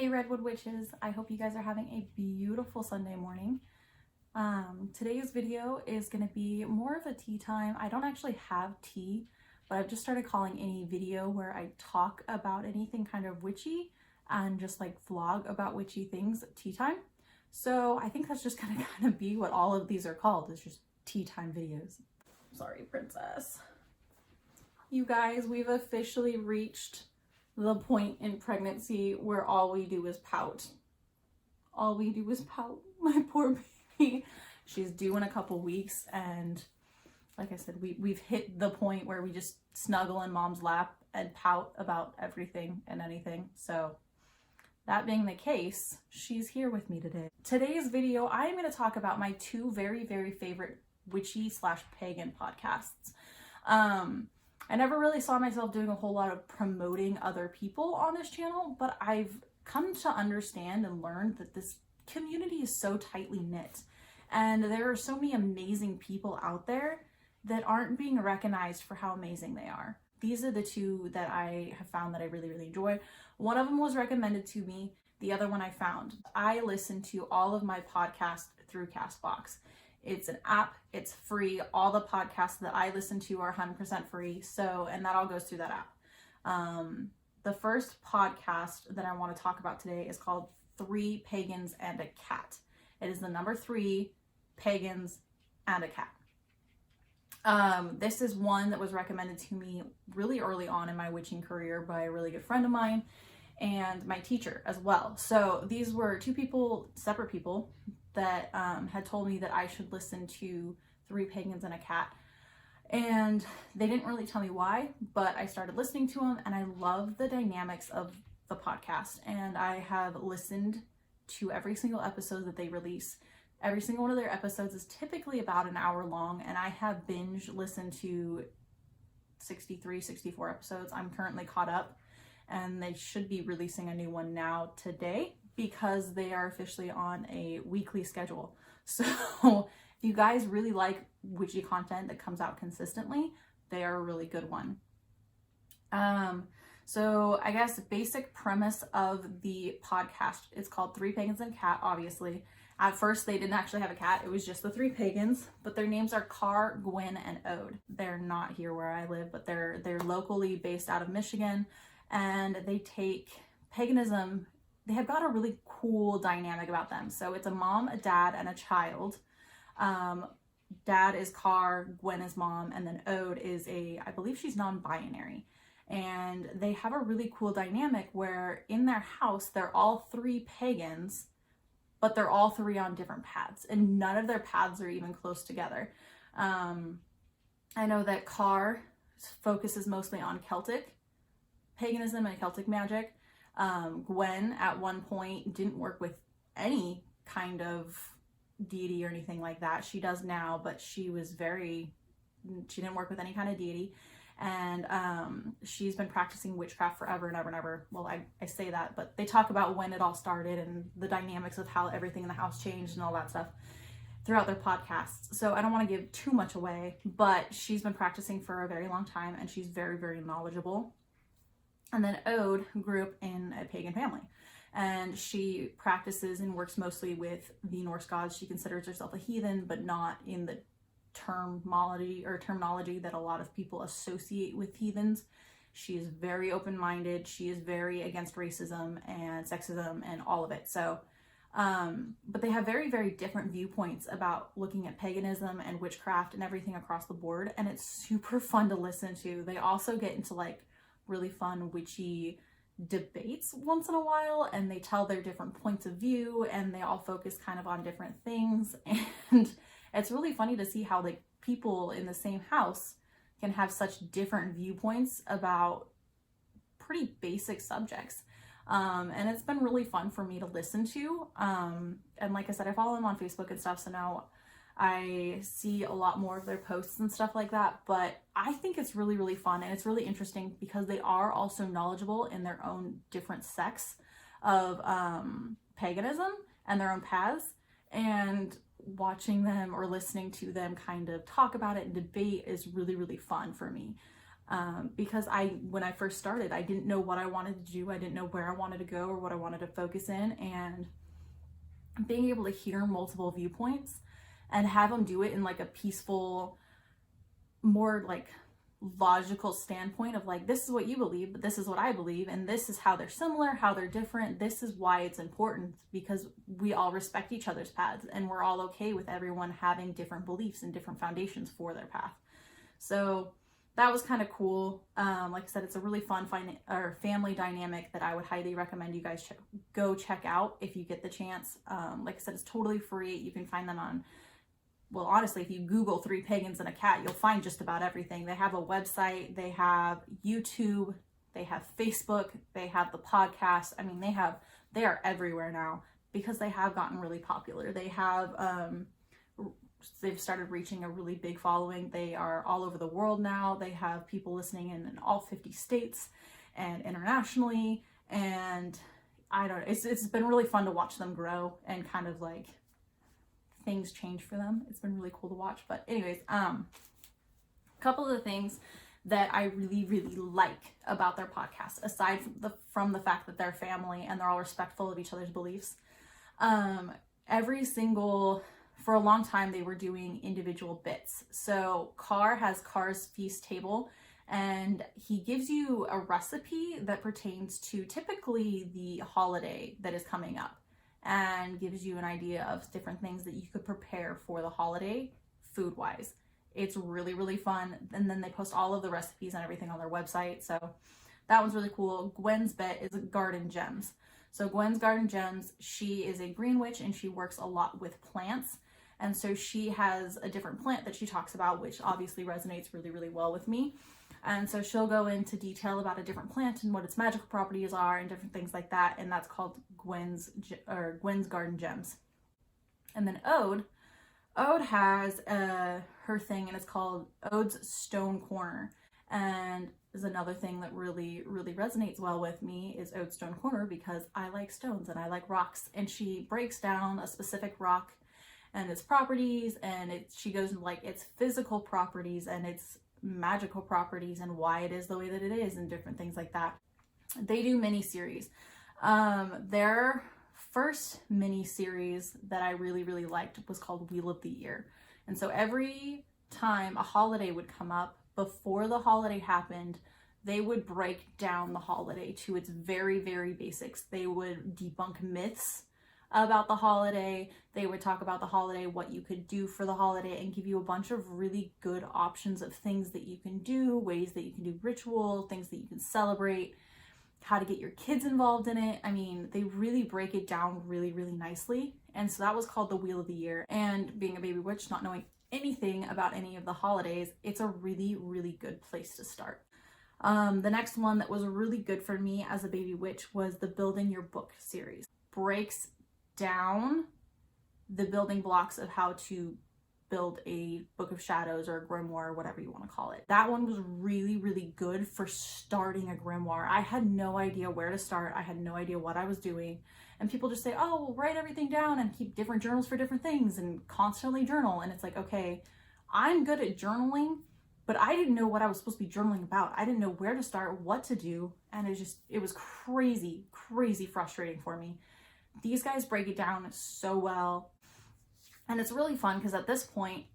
Hey Redwood Witches, I hope you guys are having a beautiful Sunday morning. Today's video is going to be more of a tea time. I don't actually have tea, but I've just started calling any video where I talk about anything kind of witchy and just like vlog about witchy things tea time. So I think that's just going to kind of be what all of these are called. It's just tea time videos. Sorry, princess. You guys, we've officially reached the point in pregnancy where all we do is pout. All we do is pout. My poor baby. She's due in a couple weeks, and like I said, we've hit the point where we just snuggle in mom's lap and pout about everything and anything. So that being the case, she's here with me today. Today's video, I'm going to talk about my two very, very favorite witchy / pagan podcasts. I never really saw myself doing a whole lot of promoting other people on this channel, but I've come to understand and learn that this community is so tightly knit, and there are so many amazing people out there that aren't being recognized for how amazing they are. These are the two that I have found that I really, really enjoy. One of them was recommended to me. The other one I found. I listen to all of my podcasts through Castbox. It's an app, it's free. All the podcasts that I listen to are 100% free. So, and that all goes through that app. The first podcast that I want to talk about today is called 3 Pagans and a Cat. It is the number 3 Pagans and a Cat. This is one that was recommended to me really early on in my witching career by a really good friend of mine and my teacher as well. So these were two people, separate people, that had told me that I should listen to 3 Pagans and a Cat. And they didn't really tell me why, but I started listening to them, and I love the dynamics of the podcast. And I have listened to every single episode that they release. Every single one of their episodes is typically about an hour long, and I have binge listened to 63, 64 episodes. I'm currently caught up, and they should be releasing a new one now today, because they are officially on a weekly schedule. So if you guys really like witchy content that comes out consistently, they are a really good one. So I guess the basic premise of the podcast, it's called 3 Pagans and a Cat, obviously. At first, they didn't actually have a cat. It was just the 3 pagans, but their names are Car, Gwen, and Ode. They're not here where I live, but they're locally based out of Michigan, and they take paganism. They have got a really cool dynamic about them. So it's a mom, a dad, and a child. Dad is Car, Gwen is mom, and then Ode is I believe she's non-binary. And they have a really cool dynamic where in their house, they're all 3 pagans, but they're all 3 on different paths, and none of their paths are even close together. I know that Car focuses mostly on Celtic paganism and Celtic magic. Gwen at one point didn't work with any kind of deity or anything like that. She does now, but she didn't work with any kind of deity. And she's been practicing witchcraft forever and ever and ever. Well, I say that, but they talk about when it all started and the dynamics of how everything in the house changed and all that stuff throughout their podcasts. So I don't want to give too much away, but she's been practicing for a very long time, and she's very, very knowledgeable. And then Ode grew up in a pagan family, and she practices and works mostly with the Norse gods. She considers herself a heathen, but not in the terminology that a lot of people associate with heathens. She is very open-minded. She is very against racism and sexism and all of it. So, but they have very, very different viewpoints about looking at paganism and witchcraft and everything across the board, and it's super fun to listen to. They also get into like really fun witchy debates once in a while, and they tell their different points of view, and they all focus kind of on different things. And it's really funny to see how like people in the same house can have such different viewpoints about pretty basic subjects. And it's been really fun for me to listen to. And like I said, I follow them on Facebook and stuff, so now I see a lot more of their posts and stuff like that. But I think it's really, really fun, and it's really interesting because they are also knowledgeable in their own different sects of paganism and their own paths. And watching them or listening to them kind of talk about it and debate is really, really fun for me. because when I first started, I didn't know what I wanted to do. I didn't know where I wanted to go or what I wanted to focus in, and being able to hear multiple viewpoints and have them do it in like a peaceful, more like logical standpoint of like, this is what you believe, but this is what I believe, and this is how they're similar, how they're different. This is why it's important, because we all respect each other's paths, and we're all okay with everyone having different beliefs and different foundations for their path. So that was kind of cool. Like I said, it's a really fun family dynamic that I would highly recommend you guys go check out if you get the chance. Like I said, it's totally free. You can find them on, well, honestly, if you Google 3 Pagans and a Cat, you'll find just about everything. They have a website, they have YouTube, they have Facebook, they have the podcast. I mean, they are everywhere now because they have gotten really popular. They've started reaching a really big following. They are all over the world now. They have people listening in all 50 states and internationally. And it's been really fun to watch them grow and kind of like things change for them. It's been really cool to watch. But anyways, a couple of the things that I really, really like about their podcast, aside from the fact that they're family and they're all respectful of each other's beliefs, for a long time they were doing individual bits. So Carr has Carr's Feast Table, and he gives you a recipe that pertains to typically the holiday that is coming up, and gives you an idea of different things that you could prepare for the holiday food wise. It's really, really fun. And then they post all of the recipes and everything on their website. So that one's really cool. Gwen's Bet is Garden Gems. So Gwen's Garden Gems, she is a green witch and she works a lot with plants. And so she has a different plant that she talks about, which obviously resonates really, really well with me. And so she'll go into detail about a different plant and what its magical properties are and different things like that. And that's called Gwen's Garden Gems. And then Ode has her thing, and it's called Ode's Stone Corner. And is another thing that really, really resonates well with me is Ode's Stone Corner, because I like stones and I like rocks. And she breaks down a specific rock and its properties, and she goes into like its physical properties and its magical properties and why it is the way that it is and different things like that. They do mini-series. Their first mini-series that I really, really liked was called Wheel of the Year. And so every time a holiday would come up, before the holiday happened, they would break down the holiday to its very, very basics. They would debunk myths about the holiday. They would talk about the holiday, what you could do for the holiday, and give you a bunch of really good options of things that you can do, ways that you can do ritual, things that you can celebrate, how to get your kids involved in it. I mean, they really break it down really, really nicely. And so that was called the Wheel of the Year. And being a baby witch, not knowing anything about any of the holidays, it's a really, really good place to start. The next one that was really good for me as a baby witch was the Building Your Book series. Breaks down the building blocks of how to build a book of shadows or a grimoire or whatever you want to call it. That one was really, really good for starting a grimoire. I had no idea where to start. I had no idea what I was doing. And people just say, oh, well, write everything down and keep different journals for different things and constantly journal. And it's like, okay, I'm good at journaling, but I didn't know what I was supposed to be journaling about. I didn't know where to start, what to do. And it was crazy, crazy frustrating for me. These guys break it down so well. And it's really fun because at this point,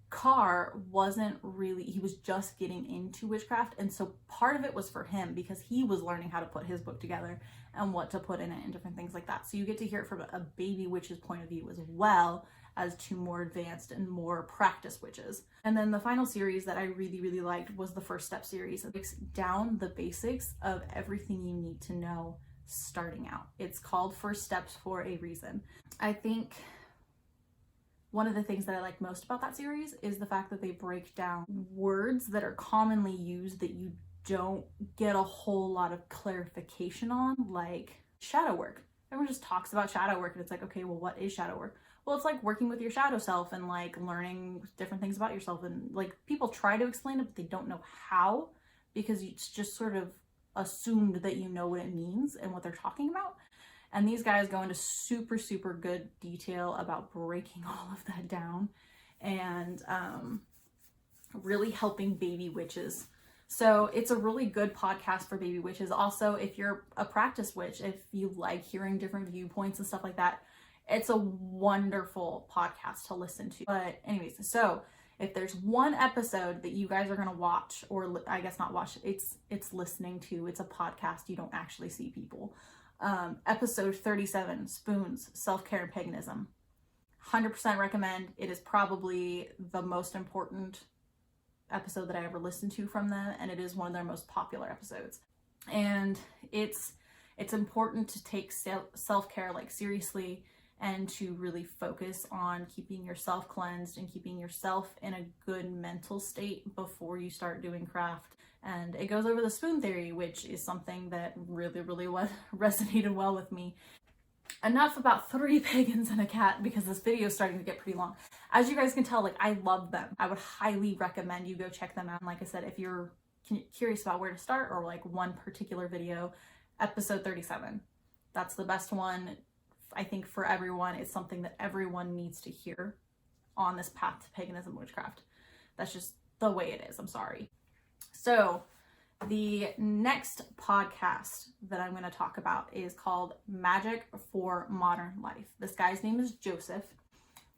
Carr he was just getting into witchcraft. And so part of it was for him because he was learning how to put his book together and what to put in it and different things like that. So you get to hear it from a baby witch's point of view as well as to more advanced and more practiced witches. And then the final series that I really, really liked was the First Step series. It breaks down the basics of everything you need to know starting out. It's called First Steps for a reason. I think one of the things that I like most about that series is the fact that they break down words that are commonly used that you don't get a whole lot of clarification on, like shadow work. Everyone just talks about shadow work and it's like, okay, well, what is shadow work? Well, it's like working with your shadow self and like learning different things about yourself. And like people try to explain it, but they don't know how, because it's just sort of assumed that you know what it means and what they're talking about. And these guys go into super, super good detail about breaking all of that down and really helping baby witches So it's a really good podcast for baby witches. Also, if you're a practice witch, if you like hearing different viewpoints and stuff like that, it's a wonderful podcast to listen to. But anyways, so if there's one episode that you guys are going to watch, or I guess not watch, it's listening to, it's a podcast, you don't actually see people. Episode 37, Spoons, Self-Care and Paganism. 100% recommend. It is probably the most important episode that I ever listened to from them, and it is one of their most popular episodes. And it's important to take self-care like seriously, and to really focus on keeping yourself cleansed and keeping yourself in a good mental state before you start doing craft. And it goes over the spoon theory, which is something that really resonated well with me. Enough about 3 pagans and a cat, because this video is starting to get pretty long. As you guys can tell, like, I love them. I would highly recommend you go check them out. And like I said, if you're curious about where to start, or like one particular video, episode 37. That's the best one, I think, for everyone. It's something that everyone needs to hear on this path to paganism witchcraft. That's just the way it is. I'm sorry. So the next podcast that I'm going to talk about is called Magic for Modern Life. This guy's name is Joseph.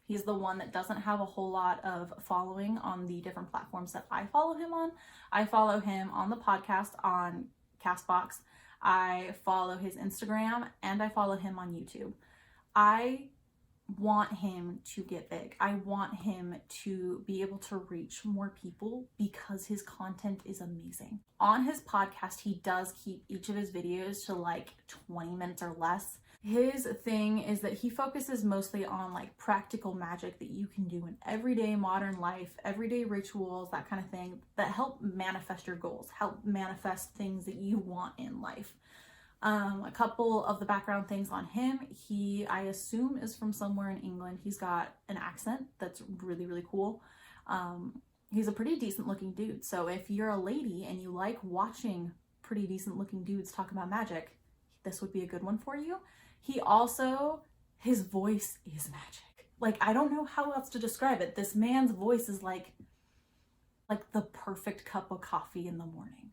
He's the one that doesn't have a whole lot of following on the different platforms that I follow him on. I follow him on the podcast on Castbox. I follow his Instagram, and I follow him on YouTube. I want him to get big. I want him to be able to reach more people because his content is amazing. On his podcast, he does keep each of his videos to like 20 minutes or less. His thing is that he focuses mostly on like practical magic that you can do in everyday modern life, everyday rituals, that kind of thing, that help manifest your goals, help manifest things that you want in life. A couple of the background things on him: he, I assume, is from somewhere in England. He's got an accent that's really cool. He's a pretty decent looking dude. So if you're a lady and you like watching pretty decent looking dudes talk about magic, this would be a good one for you. He also, his voice is magic. Like, I don't know how else to describe it. This man's voice is like the perfect cup of coffee in the morning.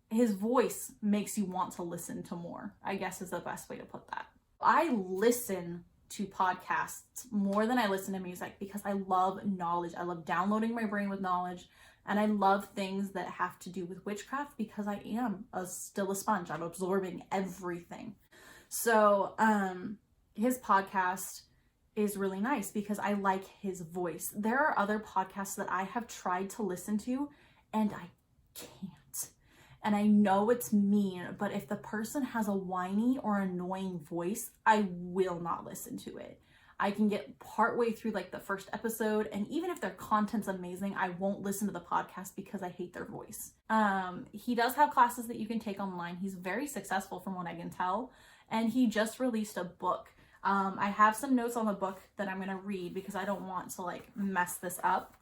His voice makes you want to listen to more, I guess is the best way to put that. I listen to podcasts more than I listen to music because I love knowledge. I love downloading my brain with knowledge, and I love things that have to do with witchcraft because I am still a sponge. I'm absorbing everything. So his podcast is really nice because I like his voice. There are other podcasts that I have tried to listen to and I can't. And I know it's mean, but if the person has a whiny or annoying voice, I will not listen to it. I can get partway through like the first episode, and even if their content's amazing, I won't listen to the podcast because I hate their voice. He does have classes that you can take online. He's very successful from what I can tell, and he just released a book. I have some notes on the book that I'm going to read because I don't want to like mess this up.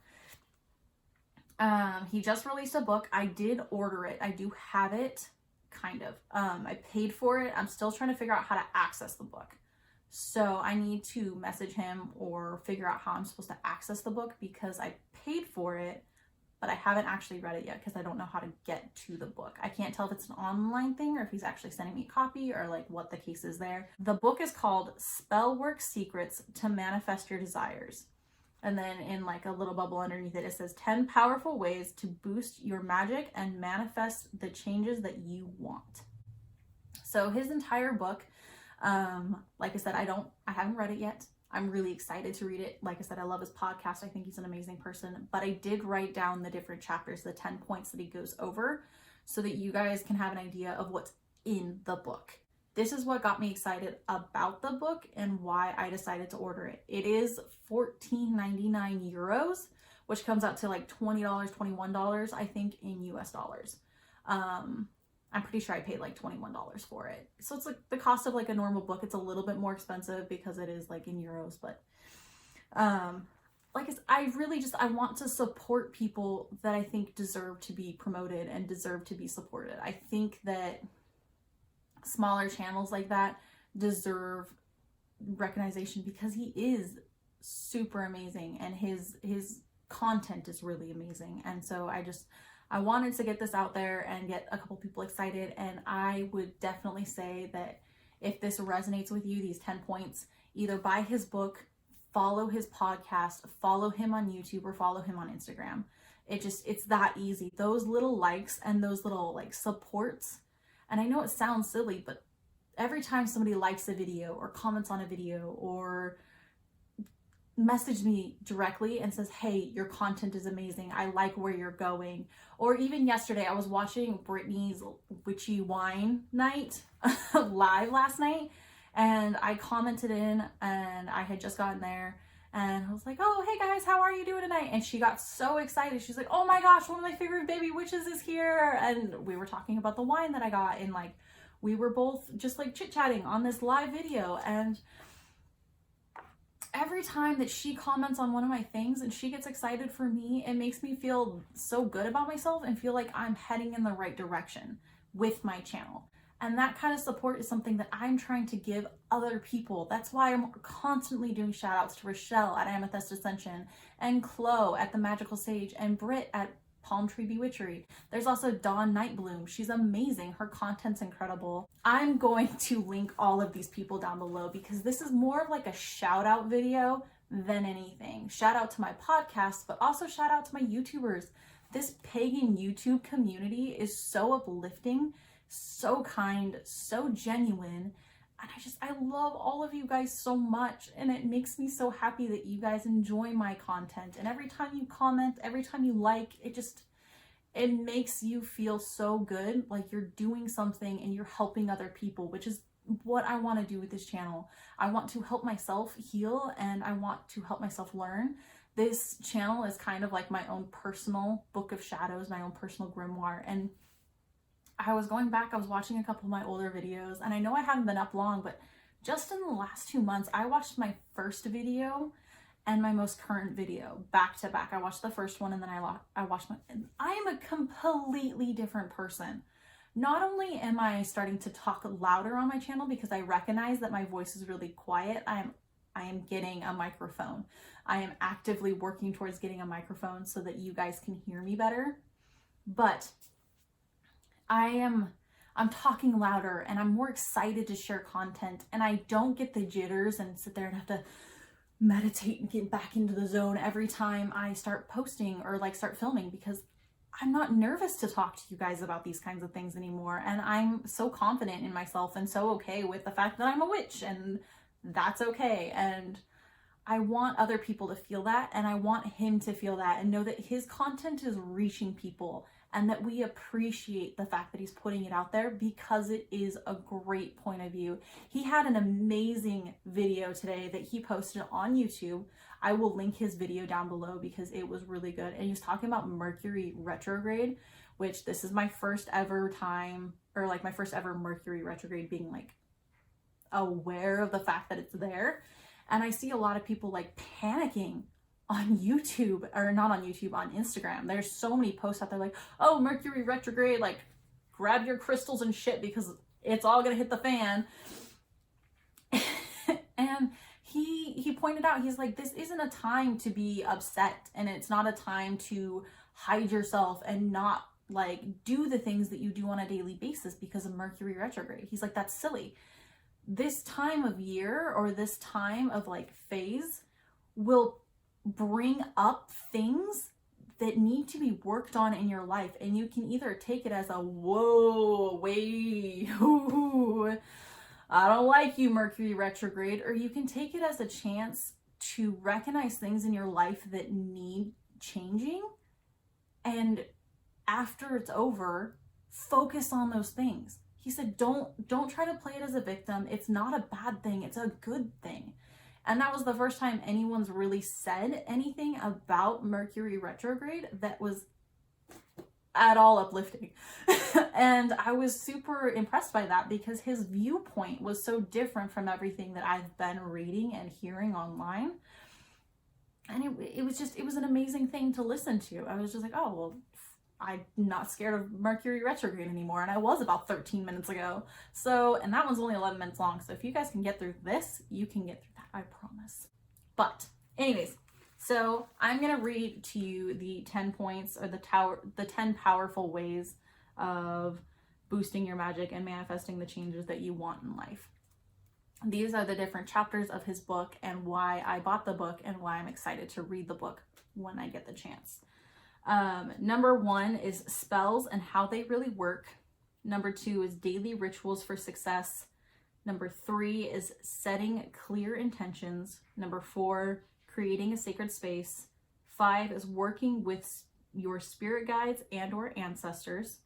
He just released a book. I did order it. I do have it, kind of. I paid for it. I'm still trying to figure out how to access the book. So I need to message him or figure out how I'm supposed to access the book because I paid for it, but I haven't actually read it yet because I don't know how to get to the book. I can't tell if it's an online thing or if he's actually sending me a copy or like what the case is there. The book is called Spellwork Secrets to Manifest Your Desires. And then in like a little bubble underneath it, it says 10 powerful ways to boost your magic and manifest the changes that you want. So his entire book, like I said, I haven't read it yet. I'm really excited to read it. Like I said, I love his podcast. I think he's an amazing person, but I did write down the different chapters, the 10 points that he goes over, so that you guys can have an idea of what's in the book. This is what got me excited about the book and why I decided to order it. It is €14.99 euros, which comes out to like $20, $21, I think, in US dollars. I'm pretty sure I paid like $21 for it. So it's like the cost of like a normal book. It's a little bit more expensive because it is like in euros, but like I want to support people that I think deserve to be promoted and deserve to be supported. I think that smaller channels like that deserve recognition because he is super amazing and his content is really amazing. And so I wanted to get this out there and get a couple people excited, and I would definitely say that if this resonates with you, these 10 points, either buy his book, follow his podcast, follow him on YouTube, or follow him on Instagram. It's that easy. Those little likes and those little like supports, and I know it sounds silly, but every time somebody likes a video or comments on a video or message me directly and says, hey, your content is amazing, I like where you're going. Or even yesterday, I was watching Brittany's Witchy wine night live last night, and I commented in, and I had just gotten there, and I was like, oh, hey guys, how are you doing tonight? And she got so excited. She's like, oh my gosh, one of my favorite baby witches is here. And we were talking about the wine that I got, and like we were both just like chit-chatting on this live video. And every time that she comments on one of my things and she gets excited for me, it makes me feel so good about myself and feel like I'm heading in the right direction with my channel. And that kind of support is something that I'm trying to give other people. That's why I'm constantly doing shout outs to Rochelle at Amethyst Ascension, and Chloe at the Magical Sage, and Britt at Palm Tree Bewitchery. There's also Dawn Nightbloom. She's amazing. Her content's incredible. I'm going to link all of these people down below because this is more of like a shout out video than anything. Shout out to my podcast, but also shout out to my YouTubers. This pagan YouTube community is so uplifting, so kind, so genuine. And I love all of you guys so much, and it makes me so happy that you guys enjoy my content. And every time you comment, every time you like, it makes you feel so good, like you're doing something and you're helping other people, which is what I want to do with this channel. I want to help myself heal, and I want to help myself learn. This channel is kind of like my own personal book of shadows, my own personal grimoire. And I was going back, I was watching a couple of my older videos, and I know I haven't been up long, but just in the last 2 months, I watched my first video and my most current video back to back. I watched the first one, and then I watched and I am a completely different person. Not only am I starting to talk louder on my channel because I recognize that my voice is really quiet, I am getting a microphone. I am actively working towards getting a microphone so that you guys can hear me better. But I'm talking louder, and I'm more excited to share content, and I don't get the jitters and sit there and have to meditate and get back into the zone every time I start posting or like start filming, because I'm not nervous to talk to you guys about these kinds of things anymore. And I'm so confident in myself and so okay with the fact that I'm a witch, and that's okay. And I want other people to feel that, and I want him to feel that and know that his content is reaching people, and that we appreciate the fact that he's putting it out there because it is a great point of view. He had an amazing video today that he posted on YouTube. I will link his video down below because it was really good. And he was talking about Mercury retrograde, which this is my first ever time, or like my first ever Mercury retrograde being like aware of the fact that it's there. And I see a lot of people like panicking on YouTube, or not on YouTube, on Instagram. There's so many posts out there like, oh, Mercury retrograde, like grab your crystals and shit because it's all gonna hit the fan. And he pointed out, he's like, this isn't a time to be upset, and it's not a time to hide yourself and not like do the things that you do on a daily basis because of Mercury retrograde. He's like, that's silly. This time of year, or this time of like phase, will bring up things that need to be worked on in your life, and you can either take it as a whoa, wait, ooh, I don't like you, Mercury retrograde, or you can take it as a chance to recognize things in your life that need changing, and after it's over, focus on those things. He said, don't try to play it as a victim. It's not a bad thing, it's a good thing. And that was the first time anyone's really said anything about Mercury retrograde that was at all uplifting. And I was super impressed by that because his viewpoint was so different from everything that I've been reading and hearing online. And it was an amazing thing to listen to. I was just like, oh, well, I'm not scared of Mercury retrograde anymore. And I was about 13 minutes ago. So, and that one's only 11 minutes long. So if you guys can get through this, you can get through that, I promise. But anyways, So I'm going to read to you the 10 points or the 10 powerful ways of boosting your magic and manifesting the changes that you want in life. These are the different chapters of his book and why I bought the book and why I'm excited to read the book when I get the chance. Number 1 is spells and how they really work. Number 2 is daily rituals for success. Number 3 is setting clear intentions. Number 4, creating a sacred space. 5 is working with your spirit guides and or ancestors.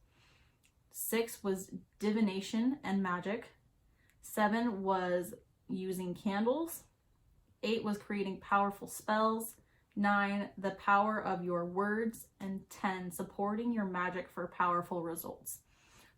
6 was divination and magic. 7 was using candles. 8 was creating powerful spells. 9, the power of your words. And 10, supporting your magic for powerful results.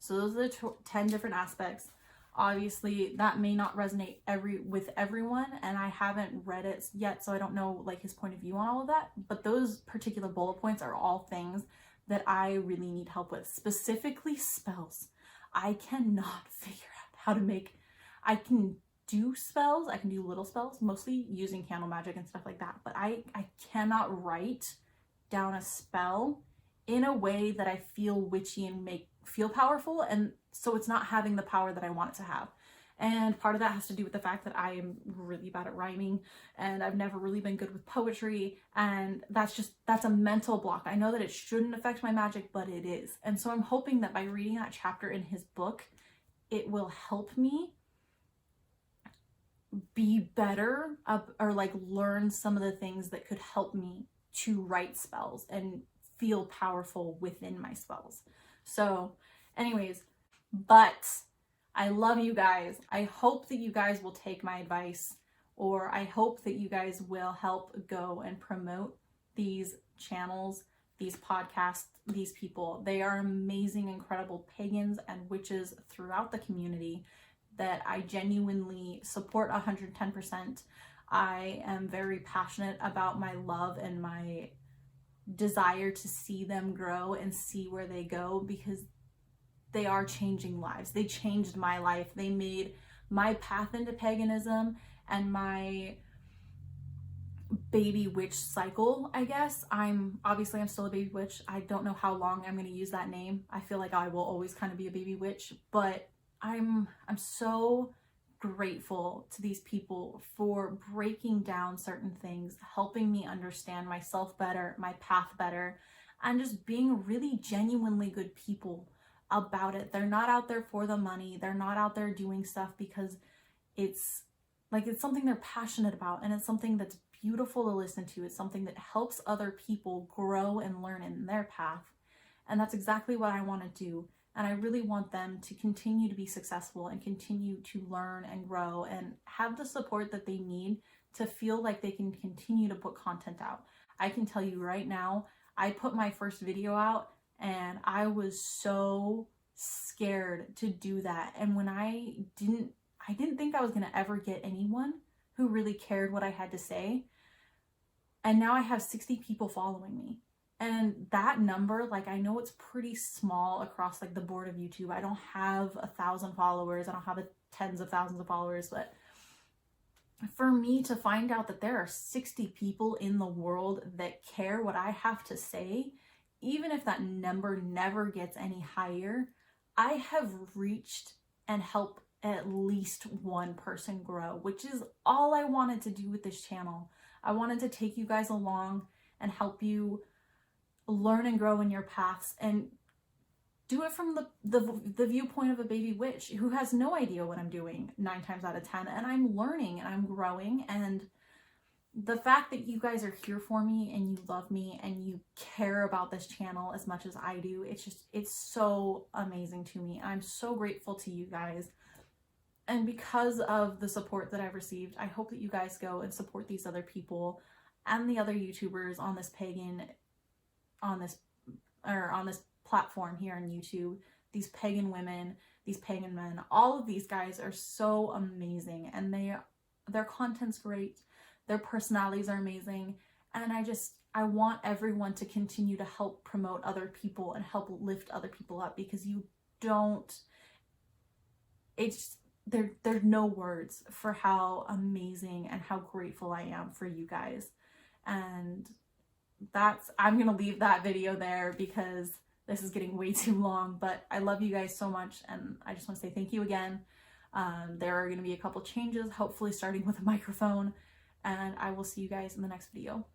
So those are the 10 different aspects. Obviously, that may not resonate with everyone, and I haven't read it yet, so I don't know like his point of view on all of that. But those particular bullet points are all things that I really need help with, specifically spells. I cannot figure out how to make. I can do spells, I can do little spells, mostly using candle magic and stuff like that, but I cannot write down a spell in a way that I feel witchy and feel powerful, and so it's not having the power that I want it to have. And part of that has to do with the fact that I am really bad at rhyming, and I've never really been good with poetry, and that's a mental block. I know that it shouldn't affect my magic, but it is. And so I'm hoping that by reading that chapter in his book, it will help me be better or like learn some of the things that could help me to write spells and feel powerful within my spells. So anyways, but I love you guys. I hope that you guys will take my advice, or I hope that you guys will help go and promote these channels, these podcasts, these people. They are amazing, incredible pagans and witches throughout the community that I genuinely support 110%. I am very passionate about my love and my desire to see them grow and see where they go, because they are changing lives. They changed my life. They made my path into paganism and my baby witch cycle, I guess. I'm still a baby witch. I don't know how long I'm going to use that name. I feel like I will always kind of be a baby witch, but I'm so grateful to these people for breaking down certain things, helping me understand myself better, my path better, and just being really genuinely good people about it. They're not out there for the money. They're not out there doing stuff because it's something they're passionate about, and it's something that's beautiful to listen to. It's something that helps other people grow and learn in their path. And that's exactly what I want to do. And I really want them to continue to be successful and continue to learn and grow and have the support that they need to feel like they can continue to put content out. I can tell you right now, I put my first video out and I was so scared to do that. And when I didn't think I was going to ever get anyone who really cared what I had to say. And now I have 60 people following me. And that number, like, I know it's pretty small across like the board of YouTube. I don't have 1,000 followers. I don't have tens of thousands of followers, but for me to find out that there are 60 people in the world that care what I have to say, even if that number never gets any higher, I have reached and helped at least one person grow, which is all I wanted to do with this channel. I wanted to take you guys along and help you learn and grow in your paths, and do it from the viewpoint of a baby witch who has no idea what I'm doing 9 times out of 10, and I'm learning and I'm growing. And the fact that you guys are here for me and you love me and you care about this channel as much as I do, it's so amazing to me. I'm so grateful to you guys. And because of the support that I've received, I hope that you guys go and support these other people and the other YouTubers on this platform here on YouTube. These pagan women, these pagan men, all of these guys are so amazing, and their content's great, their personalities are amazing, and I want everyone to continue to help promote other people and help lift other people up, because there's no words for how amazing and how grateful I am for you guys. And I'm gonna leave that video there because this is getting way too long, but I love you guys so much, and I just want to say thank you again. There are going to be a couple changes, hopefully starting with a microphone, and I will see you guys in the next video.